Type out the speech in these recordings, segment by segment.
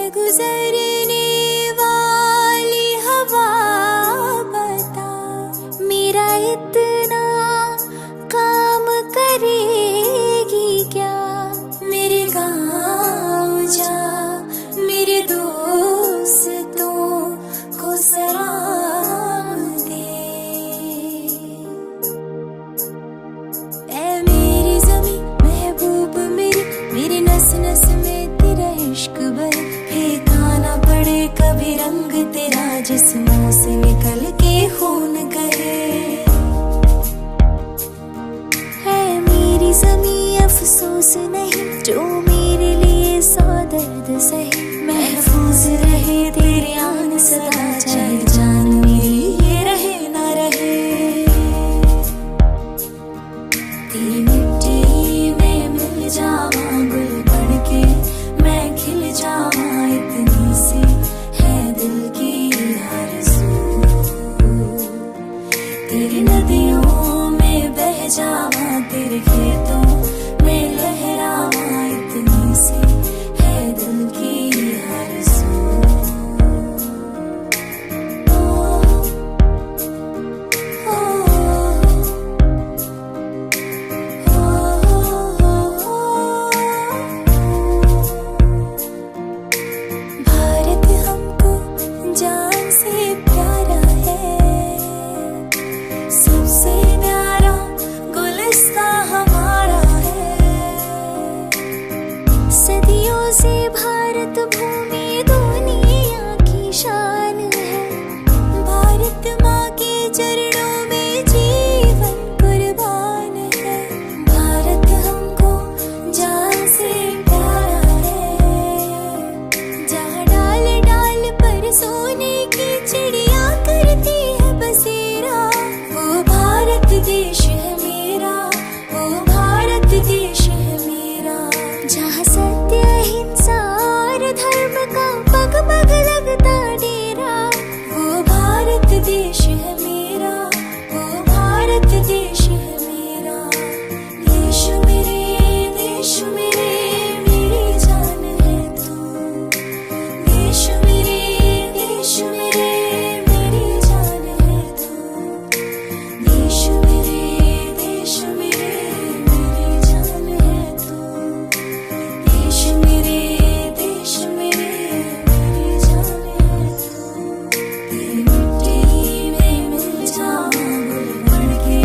गुजरने वाली हवा बता, मेरा इतना काम करेगी क्या? मेरे गाँव जा, मेरे दोस्तों को सलाम दे। ऐ मेरी ज़मीं महबूब मेरी, मेरी नस नस में तेरा इश्क भर, फेंकाना पड़े कभी रंग तेरा जिस्मों से निकल के खून कहे। है मेरी ज़मीं अफसोस नहीं, जो मेरे लिए सौ दर्द सहे। महफूज रहे तेरे आन सदा, चाहे जान मेरी ये रहे ना रहे। तेरी मिट्टी में मिल जावा गुल बढ़ के, मैं खिल जावा इतनी सी है दिल की आरज़ू। तेरी नदियों में बह जावा, तेरे खेतों में लहरावा इतनी सी है दिल की आरज़ू। भारत हमको जान से प्यारा है, सबसे प्यारा गुलिस्तां हमारा है। सदियों से भारत भूमि दुनिया की शान है, भारत माँ के चरणों में जीवन कुर्बान है। भारत हमको जान से प्यारा है, जहाँ डाल डाल पर सोने की चिड़िया करती है बसेरा। वो भारत देश है मेरा, वो भारत देश है मेरा, जहाँ सत्य अहिंसा और धर्म का पग पग लगता डेरा। वो भारत देश है मेरा, वो भारत देश है मेरा। देश मेरे मेरी जान है तू। देश मेरे मेरी जान है तू। देश मेरे मेरी जान है तू। देश मेरे मेरी जान है तू। तेरी मिट्टी में मिल जावा गुल बढ़ के,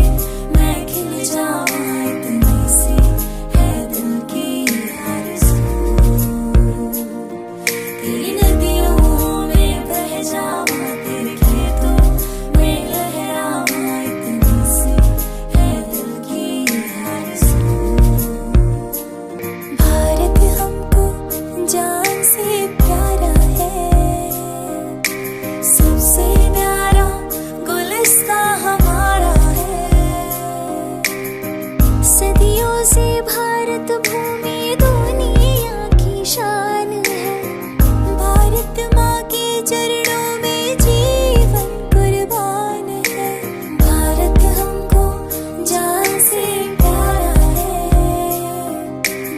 मैं खिल जावा इतनी सी है दिल की आरज़ू। तेरी नदियों में बह जावा, तेरे खेतों में लहरावा इतनी सी है दिल की आरज़ू। भारत हमको जान से प्यारा है, सबसे प्यारा गुलिस्तां हमारा है। सदियों से भारत भूमि दुनिया की शान है, भारत माँ के चरणों में जीवन कुर्बान है। भारत हमको जान से प्यारा है,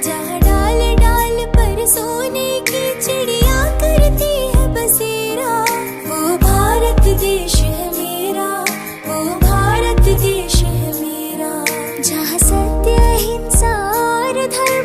जहाँ डाल डाल पर सोने की चिड़िया करती है बसेरा। वो भारत देश है मेरा, वो भारत देश है मेरा, जहाँ सत्य अहिंसा और धर्म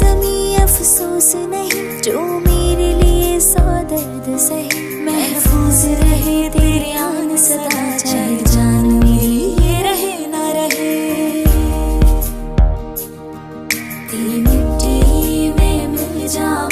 ज़मीं अफसोस नहीं, जो मेरे लिए सौ दर्द सहे। महफूज रहे तेरी आन सदा, चाहे जान मेरी ये रहे ना रहे। तेरी मिट्टी में मिल जाऊं